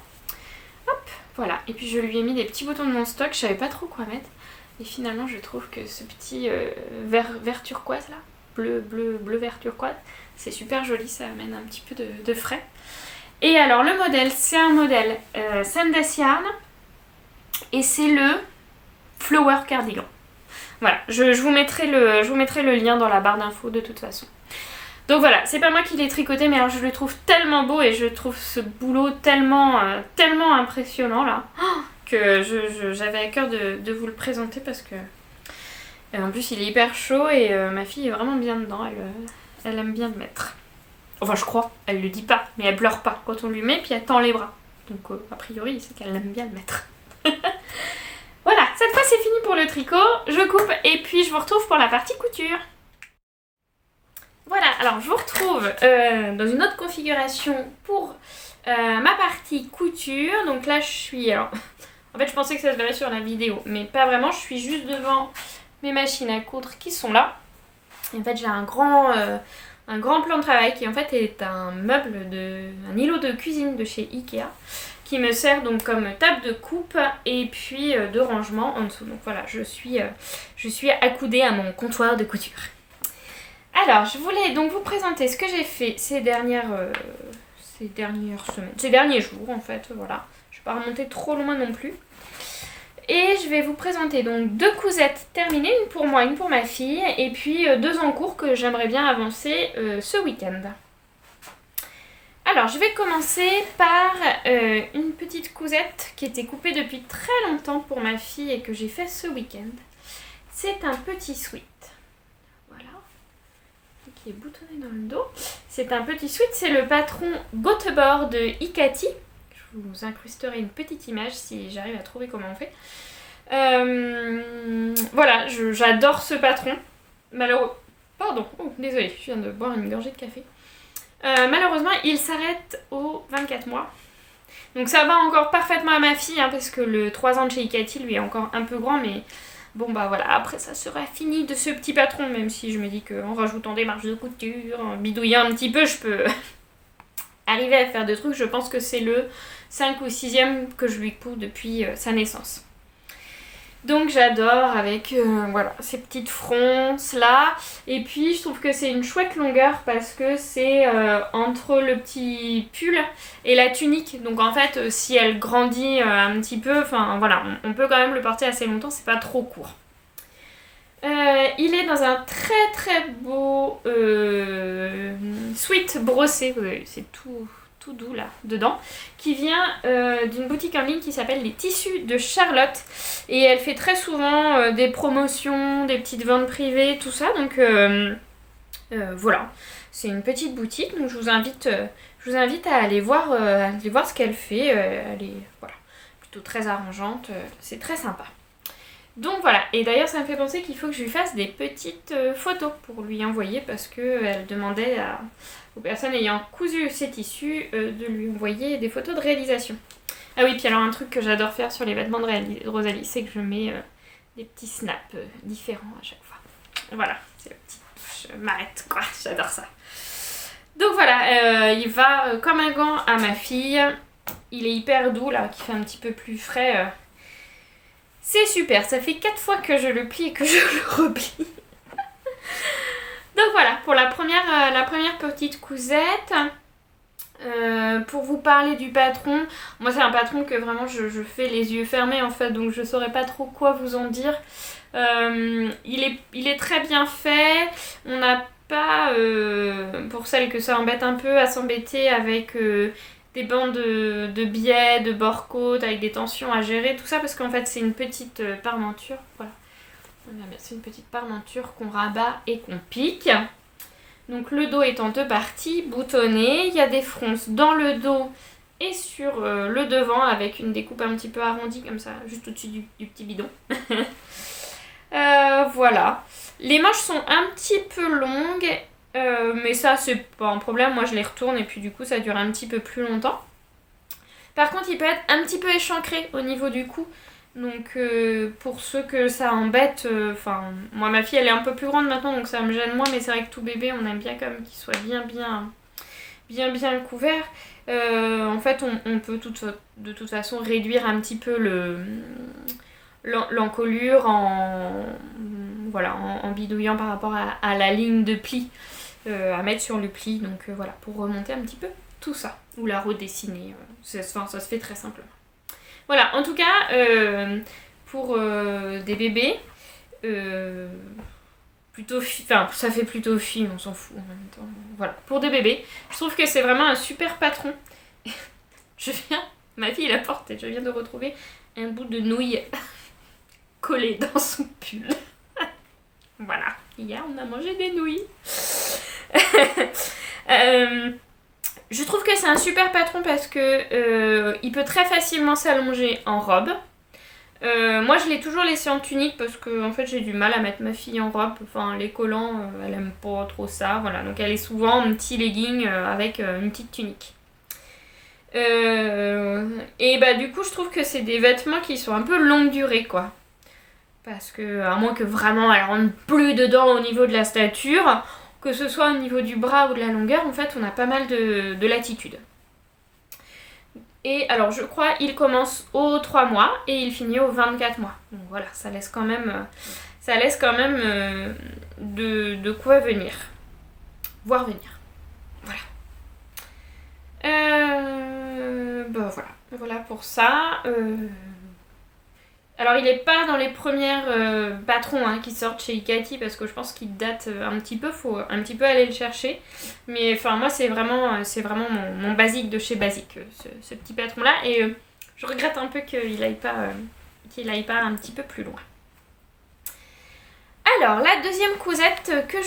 Speaker 1: Hop, voilà, et puis je lui ai mis des petits boutons de mon stock, je savais pas trop quoi mettre, et finalement je trouve que ce petit vert turquoise là, bleu vert turquoise, c'est super joli, ça amène un petit peu de frais. Et alors le modèle, c'est un modèle Sandnes Yarn et c'est le Flower Cardigan. Voilà, je vous mettrai le lien dans la barre d'infos de toute façon. Donc voilà, c'est pas moi qui l'ai tricoté, mais alors je le trouve tellement beau et je trouve ce boulot tellement impressionnant là, que j'avais à cœur de vous le présenter parce que en plus il est hyper chaud et ma fille est vraiment bien dedans, elle aime bien le mettre. Enfin je crois, elle le dit pas, mais elle pleure pas quand on lui met puis elle tend les bras. Donc a priori c'est qu'elle aime bien le mettre. Voilà, cette fois c'est fini pour le tricot, je coupe et puis je vous retrouve pour la partie couture. Voilà, alors je vous retrouve dans une autre configuration pour ma partie couture. Donc là je suis En fait je pensais que ça se verrait sur la vidéo, mais pas vraiment, je suis juste devant mes machines à coudre qui sont là. Et en fait j'ai un grand plan de travail qui en fait est un un îlot de cuisine de chez Ikea qui me sert donc comme table de coupe et puis de rangement en dessous. Donc voilà, je suis accoudée à mon comptoir de couture. Alors, je voulais donc vous présenter ce que j'ai fait ces dernières semaines, ces derniers jours en fait, voilà. Je ne vais pas remonter trop loin non plus. Et je vais vous présenter donc 2 cousettes terminées, une pour moi, une pour ma fille, et puis 2 en cours que j'aimerais bien avancer ce week-end. Alors, je vais commencer par une petite cousette qui était coupée depuis très longtemps pour ma fille et que j'ai fait ce week-end. C'est un petit sweat. Voilà. Qui est boutonné dans le dos. C'est un petit sweat, c'est le patron Göteborg de Ikati. Je vous incrusterai une petite image si j'arrive à trouver comment on fait. Voilà, j'adore ce patron. Pardon, désolée, je viens de boire une gorgée de café. Malheureusement, il s'arrête aux 24 mois. Donc ça va encore parfaitement à ma fille, hein, parce que le 3 ans de chez Ikati, lui, est encore un peu grand, mais bon, bah voilà, après ça sera fini de ce petit patron, même si je me dis qu'en rajoutant des marges de couture, en bidouillant un petit peu, je peux arriver à faire des trucs. Je pense que c'est le 5 ou 6e que je lui couds depuis sa naissance. Donc j'adore avec voilà, ces petites fronces là. Et puis je trouve que c'est une chouette longueur parce que c'est entre le petit pull et la tunique. Donc en fait si elle grandit un petit peu, enfin voilà, on peut quand même le porter assez longtemps, c'est pas trop court. Il est dans un très très beau sweat brossé, c'est tout doux là dedans, qui vient d'une boutique en ligne qui s'appelle Les Tissus de Charlotte, et elle fait très souvent des promotions, des petites ventes privées, tout ça, donc voilà, c'est une petite boutique, donc je vous invite à aller voir ce qu'elle fait. Elle est voilà, plutôt très arrangeante, c'est très sympa. Donc voilà, et d'ailleurs ça me fait penser qu'il faut que je lui fasse des petites photos pour lui envoyer, parce qu'elle demandait aux personnes ayant cousu ces tissus de lui envoyer des photos de réalisation. Ah oui, puis alors un truc que j'adore faire sur les vêtements de Rosalie, c'est que je mets des petits snaps différents à chaque fois. Voilà, c'est la petite touche marrette quoi, j'adore ça. Donc voilà, il va comme un gant à ma fille, il est hyper doux là, qui fait un petit peu plus frais. C'est super, ça fait 4 fois que je le plie et que je le replie. Donc voilà, pour la première petite cousette. Pour vous parler du patron, moi c'est un patron que vraiment je fais les yeux fermés en fait, donc je saurais pas trop quoi vous en dire. Il est très bien fait, on n'a pas, pour celles que ça embête un peu, à s'embêter avec des bandes de biais, de bord-côte, avec des tensions à gérer, tout ça, parce qu'en fait c'est une petite parmenture, voilà. C'est une petite parmenture qu'on rabat et qu'on pique. Donc le dos est en 2 parties, boutonné, il y a des fronces dans le dos et sur le devant avec une découpe un petit peu arrondie comme ça, juste au-dessus du petit bidon. Voilà. Les manches sont un petit peu longues, mais ça c'est pas un problème, moi je les retourne et puis du coup ça dure un petit peu plus longtemps. Par contre il peut être un petit peu échancré au niveau du cou. Donc pour ceux que ça embête, moi ma fille elle est un peu plus grande maintenant donc ça me gêne moins, mais c'est vrai que tout bébé on aime bien quand même qu'il soit bien couvert. En fait on peut de toute façon réduire un petit peu l'encolure en bidouillant par rapport à la ligne de pli à mettre sur le pli, donc voilà, pour remonter un petit peu tout ça, ou la redessiner, ça se fait très simplement. Voilà, en tout cas, pour des bébés, ça fait plutôt fille, on s'en fout en même temps. Voilà, pour des bébés, je trouve que c'est vraiment un super patron. Ma fille la porte et je viens de retrouver un bout de nouille collé dans son pull. Voilà, hier on a mangé des nouilles. Je trouve que c'est un super patron parce que il peut très facilement s'allonger en robe. Moi je l'ai toujours laissé en tunique parce que en fait j'ai du mal à mettre ma fille en robe. Enfin les collants elle aime pas trop ça. Voilà, donc elle est souvent en petit legging avec une petite tunique. Et du coup, je trouve que c'est des vêtements qui sont un peu longue durée, quoi. Parce que, à moins que vraiment elle rentre plus dedans au niveau de la stature, que ce soit au niveau du bras ou de la longueur, en fait, on a pas mal de latitude. Et alors, je crois, il commence aux 3 mois et il finit aux 24 mois. Donc voilà, ça laisse quand même de quoi venir. Voir venir. Voilà. Voilà pour ça. Alors il n'est pas dans les premières patrons qui sortent chez Ikati parce que je pense qu'il date un petit peu, faut un petit peu aller le chercher. Mais enfin moi c'est vraiment mon basique de chez Basique, ce petit patron là. Et je regrette un peu qu'il aille pas un petit peu plus loin. Alors la deuxième cousette que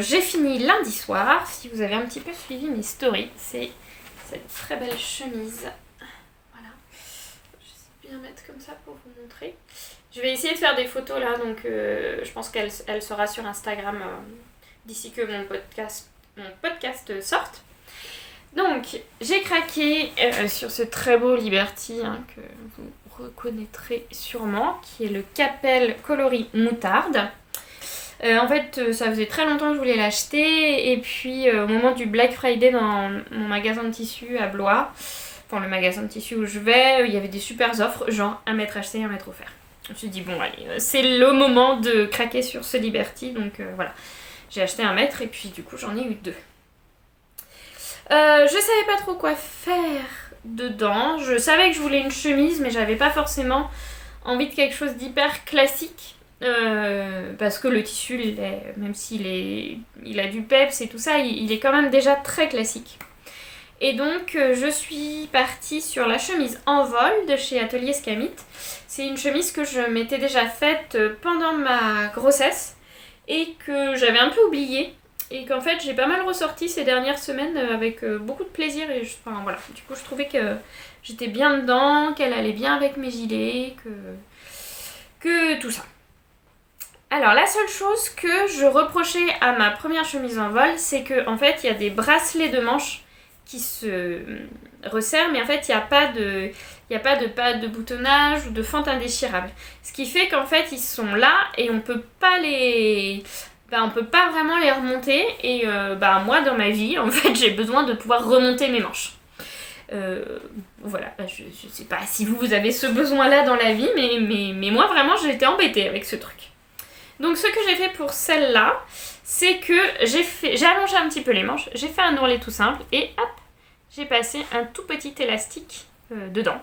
Speaker 1: j'ai fini lundi soir, si vous avez un petit peu suivi mes stories, c'est cette très belle chemise. Bien mettre comme ça pour vous montrer. Je vais essayer de faire des photos là, donc je pense qu'elle sera sur Instagram d'ici que mon podcast sorte. Donc j'ai craqué sur ce très beau Liberty que vous reconnaîtrez sûrement, qui est le Capel coloris moutarde. En fait, ça faisait très longtemps que je voulais l'acheter, et puis au moment du Black Friday dans mon magasin de tissus à Blois, le magasin de tissus où je vais, il y avait des super offres, genre 1 mètre acheté, 1 mètre offert. Je me suis dit, bon allez, c'est le moment de craquer sur ce Liberty, donc voilà. J'ai acheté 1 mètre et puis du coup j'en ai eu 2. Je savais pas trop quoi faire dedans. Je savais que je voulais une chemise, mais j'avais pas forcément envie de quelque chose d'hyper classique. Parce que le tissu, même il a du peps et tout ça, il est quand même déjà très classique. Et donc je suis partie sur la chemise en vol de chez Atelier Scamit. C'est une chemise que je m'étais déjà faite pendant ma grossesse et que j'avais un peu oubliée. Et qu'en fait j'ai pas mal ressorti ces dernières semaines avec beaucoup de plaisir. Et voilà. Du coup je trouvais que j'étais bien dedans, qu'elle allait bien avec mes gilets, que tout ça. Alors la seule chose que je reprochais à ma première chemise en vol, c'est qu'en fait il y a des bracelets de manches qui se resserrent, mais en fait il n'y a pas de patte de boutonnage ou de fente indéchirable. Ce qui fait qu'en fait ils sont là et on peut pas vraiment les remonter. Et moi dans ma vie en fait j'ai besoin de pouvoir remonter mes manches. Voilà, je sais pas si vous avez ce besoin là dans la vie, mais moi vraiment j'ai été embêtée avec ce truc. Donc ce que j'ai fait pour celle-là, c'est que j'ai allongé un petit peu les manches, j'ai fait un ourlet tout simple et hop, j'ai passé un tout petit élastique dedans.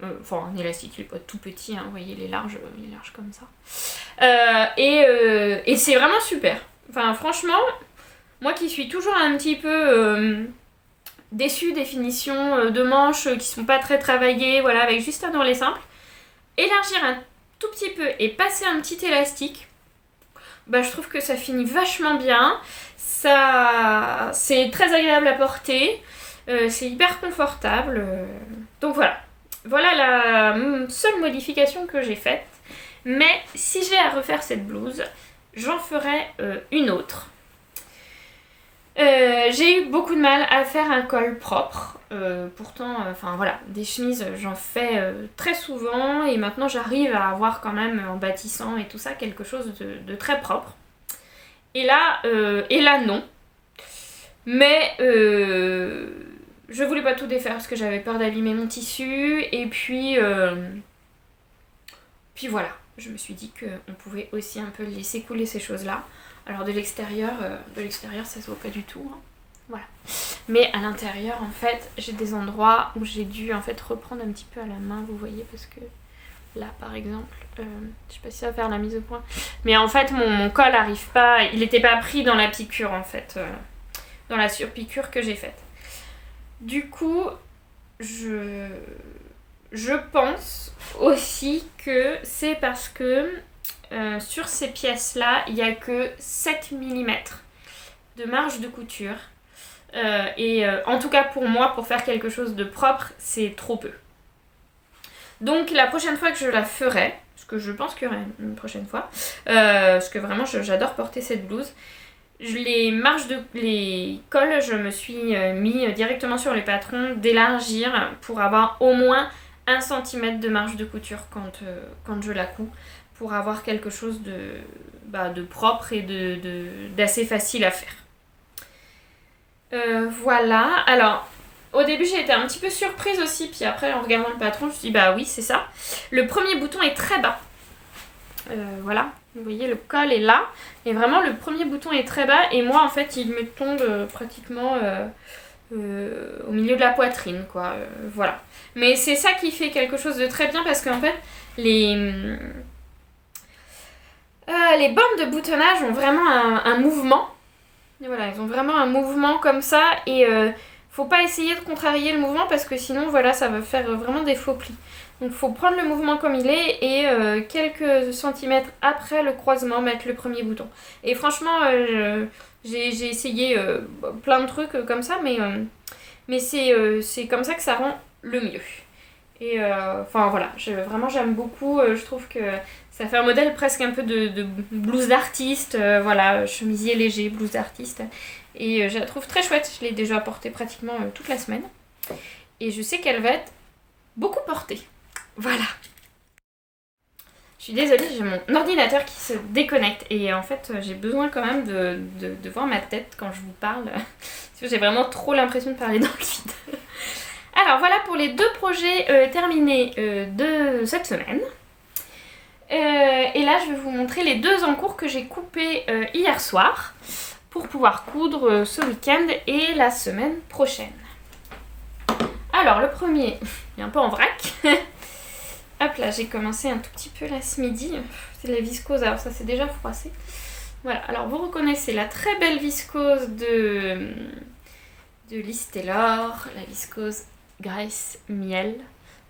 Speaker 1: Un élastique, il n'est pas tout petit, vous voyez, il est large comme ça. Et c'est vraiment super. Enfin franchement, moi qui suis toujours un petit peu déçue des finitions de manches qui sont pas très travaillées, voilà, avec juste un ourlet simple, élargir un tout petit peu et passer un petit élastique, je trouve que ça finit vachement bien. Ça, c'est très agréable à porter, c'est hyper confortable. Donc voilà la seule modification que j'ai faite. Mais si j'ai à refaire cette blouse, j'en ferai une autre. J'ai eu beaucoup de mal à faire un col propre. Pourtant, des chemises, j'en fais très souvent et maintenant j'arrive à avoir quand même, en bâtissant et tout ça, quelque chose de très propre. Et là non. Mais je voulais pas tout défaire parce que j'avais peur d'abîmer mon tissu. Et puis voilà, je me suis dit qu'on pouvait aussi un peu laisser couler ces choses-là. Alors de l'extérieur, ça se voit pas du tout. Voilà. Mais à l'intérieur, en fait, j'ai des endroits où j'ai dû en fait reprendre un petit peu à la main, vous voyez, parce que là, par exemple, je sais pas si ça va faire la mise au point, mais en fait, mon col arrive pas, il était pas pris dans la piqûre, en fait, dans la surpiqûre que j'ai faite. Du coup, je pense aussi que c'est parce que sur ces pièces-là, il n'y a que 7 mm de marge de couture. En tout cas pour moi, pour faire quelque chose de propre, c'est trop peu. Donc la prochaine fois que je la ferai, parce que je pense qu'il y aura une prochaine fois, parce que vraiment j'adore porter cette blouse, Les cols, je me suis mis directement sur les patrons d'élargir pour avoir au moins 1 cm de marge de couture quand je la couds, pour avoir quelque chose de propre et d'assez facile à faire. Voilà, alors au début j'ai été un petit peu surprise aussi, puis après en regardant le patron je me suis dit bah oui c'est ça. Le premier bouton est très bas, voilà, vous voyez le col est là, et vraiment le premier bouton est très bas, et moi en fait il me tombe pratiquement au milieu de la poitrine quoi, voilà. Mais c'est ça qui fait quelque chose de très bien, parce qu'en fait les bandes de boutonnage ont vraiment un mouvement. Et voilà, ils ont vraiment un mouvement comme ça, et faut pas essayer de contrarier le mouvement, parce que sinon voilà ça va faire vraiment des faux plis. Donc faut prendre le mouvement comme il est, et quelques centimètres après le croisement mettre le premier bouton. Et franchement j'ai essayé plein de trucs comme ça, mais c'est comme ça que ça rend le mieux. Et enfin voilà, vraiment j'aime beaucoup, je trouve que ça fait un modèle presque un peu de blouse d'artiste, voilà, chemisier léger, blouse d'artiste. Et je la trouve très chouette, je l'ai déjà portée pratiquement toute la semaine. Et je sais qu'elle va être beaucoup portée. Voilà. Je suis désolée, j'ai mon ordinateur qui se déconnecte. Et en fait, j'ai besoin quand même de voir ma tête quand je vous parle. Parce que j'ai vraiment trop l'impression de parler dans le vide. Alors voilà pour les 2 projets terminés de cette semaine. Et là je vais vous montrer les 2 en cours que j'ai coupés hier soir pour pouvoir coudre ce week-end et la semaine prochaine. Alors le premier, il est un peu en vrac. Hop là, j'ai commencé un tout petit peu là ce midi. C'est de la viscose, alors ça c'est déjà froissé. Voilà, alors vous reconnaissez la très belle viscose de Liz Taylor, la viscose Grace Miel.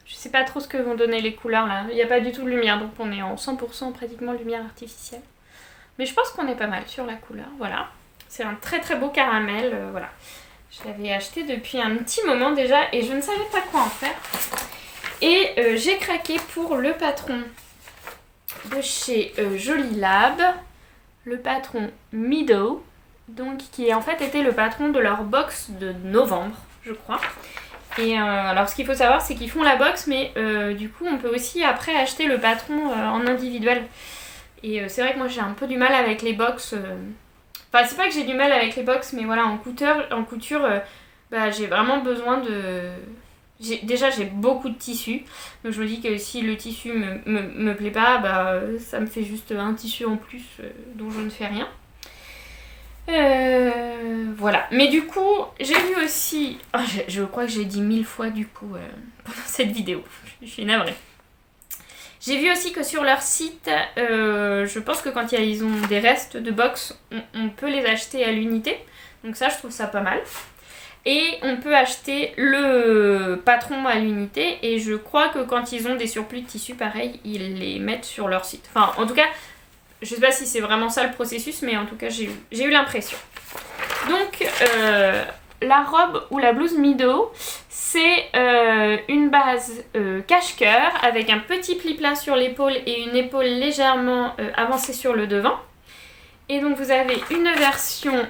Speaker 1: Je sais pas trop ce que vont donner les couleurs là, il n'y a pas du tout de lumière, donc on est en 100% pratiquement lumière artificielle. Mais je pense qu'on est pas mal sur la couleur, voilà. C'est un très très beau caramel, voilà. Je l'avais acheté depuis un petit moment déjà et je ne savais pas quoi en faire. Et j'ai craqué pour le patron de chez Jolie Lab, le patron Meadow, donc qui en fait était le patron de leur box de novembre, je crois. Et alors ce qu'il faut savoir c'est qu'ils font la box, mais du coup on peut aussi après acheter le patron en individuel. Et c'est vrai que moi j'ai un peu du mal avec les box. Enfin c'est pas que j'ai du mal avec les box, mais voilà en couture j'ai vraiment besoin de... Déjà j'ai beaucoup de tissu, donc je me dis que si le tissu me plaît pas, ça me fait juste un tissu en plus dont je ne fais rien. Voilà, mais du coup j'ai vu aussi, je crois que j'ai dit 1000 fois du coup pendant cette vidéo, je suis navrée. J'ai vu aussi que sur leur site, je pense que quand ils ont des restes de box, on peut les acheter à l'unité, donc ça je trouve ça pas mal. Et on peut acheter le patron à l'unité, et je crois que quand ils ont des surplus de tissu pareil, ils les mettent sur leur site. Enfin en tout cas, je sais pas si c'est vraiment ça le processus, mais en tout cas j'ai eu l'impression. Donc la robe ou la blouse Meadow, c'est une base cache-cœur avec un petit pli plat sur l'épaule et une épaule légèrement avancée sur le devant. Et donc vous avez une version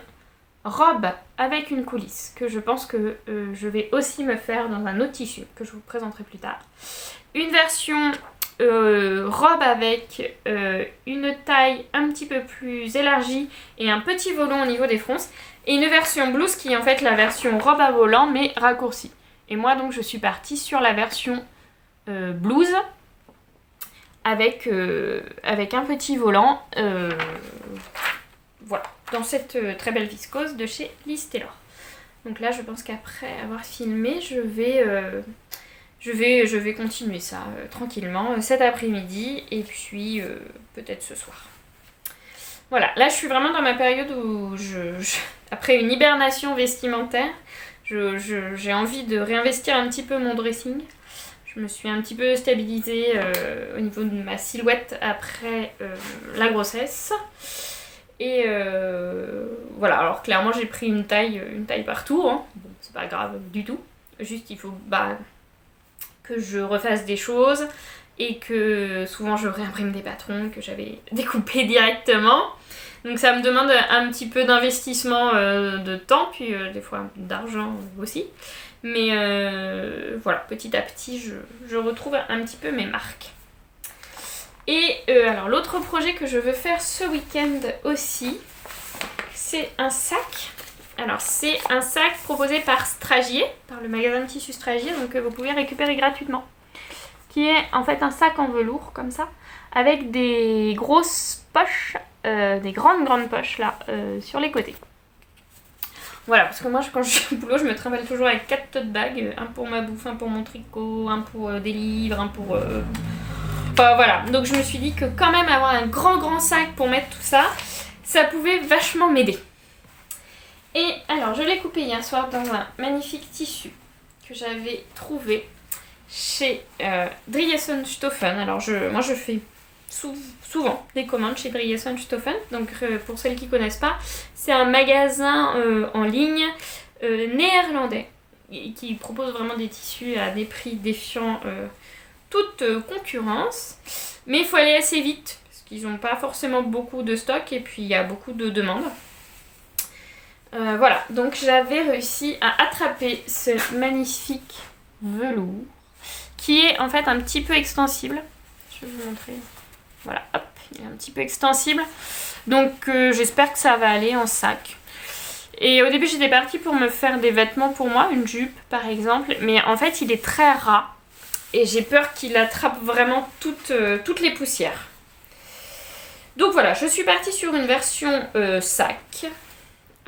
Speaker 1: robe avec une coulisse que je pense que je vais aussi me faire dans un autre tissu que je vous présenterai plus tard. Une version robe avec une taille un petit peu plus élargie et un petit volant au niveau des fronces, et une version blouse qui est en fait la version robe à volant mais raccourcie. Et moi donc je suis partie sur la version blouse avec un petit volant, voilà, dans cette très belle viscose de chez Liz Taylor. Donc là je pense qu'après avoir filmé je vais continuer ça tranquillement cet après-midi, et puis peut-être ce soir. Voilà, là je suis vraiment dans ma période où après une hibernation vestimentaire, j'ai envie de réinvestir un petit peu mon dressing. Je me suis un petit peu stabilisée au niveau de ma silhouette après la grossesse. Et voilà, alors clairement j'ai pris une taille partout, hein. Bon, c'est pas grave du tout. Juste il faut que je refasse des choses, et que souvent je réimprime des patrons que j'avais découpés directement. Donc ça me demande un petit peu d'investissement de temps, puis des fois d'argent aussi. Mais voilà, petit à petit je retrouve un petit peu mes marques. Et alors l'autre projet que je veux faire ce week-end aussi, c'est un sac. Alors c'est un sac proposé par Stragier, par le magasin de tissus Stragier, donc vous pouvez récupérer gratuitement. Qui est en fait un sac en velours comme ça, avec des grosses poches, des grandes poches là, sur les côtés. Voilà, parce que moi quand je suis au boulot, je me trimballe toujours avec 4 tote bags, un pour ma bouffe, un pour mon tricot, un pour des livres, un pour... Enfin voilà, donc je me suis dit que quand même avoir un grand sac pour mettre tout ça, ça pouvait vachement m'aider. Et alors je l'ai coupé hier soir dans un magnifique tissu que j'avais trouvé chez Driessen-Stoffen. Alors moi je fais souvent des commandes chez Driessen-Stoffen. Donc pour celles qui ne connaissent pas, c'est un magasin en ligne néerlandais qui propose vraiment des tissus à des prix défiant toute concurrence. Mais il faut aller assez vite parce qu'ils n'ont pas forcément beaucoup de stock et puis il y a beaucoup de demandes. Voilà, donc j'avais réussi à attraper ce magnifique velours qui est en fait un petit peu extensible. Je vais vous montrer. Voilà, hop, il est un petit peu extensible. Donc j'espère que ça va aller en sac. Et au début j'étais partie pour me faire des vêtements pour moi, une jupe par exemple. Mais en fait il est très ras. Et j'ai peur qu'il attrape vraiment toutes les poussières. Donc voilà, je suis partie sur une version sac.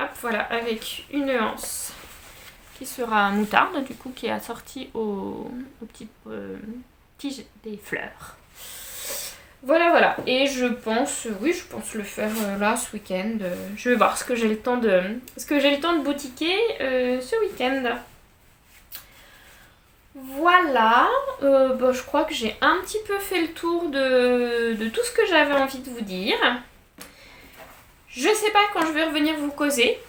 Speaker 1: Hop, voilà, avec une anse qui sera moutarde, du coup, qui est assortie aux petites tiges des fleurs. Voilà. Et je pense le faire là, ce week-end. Je vais voir ce que j'ai le temps de boutiquer ce week-end. Voilà, je crois que j'ai un petit peu fait le tour de tout ce que j'avais envie de vous dire. Je sais pas quand je vais revenir vous causer,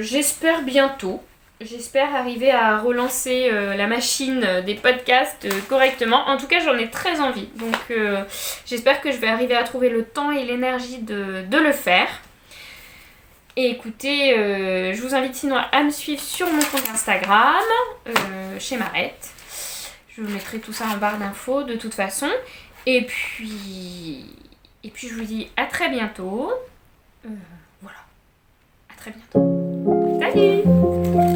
Speaker 1: j'espère bientôt. J'espère arriver à relancer la machine des podcasts correctement. En tout cas, j'en ai très envie. Donc, j'espère que je vais arriver à trouver le temps et l'énergie de le faire. Et écoutez, je vous invite sinon à me suivre sur mon compte Instagram, chez Marette. Je vous mettrai tout ça en barre d'infos de toute façon. Et puis je vous dis à très bientôt. Voilà, à très bientôt. Salut!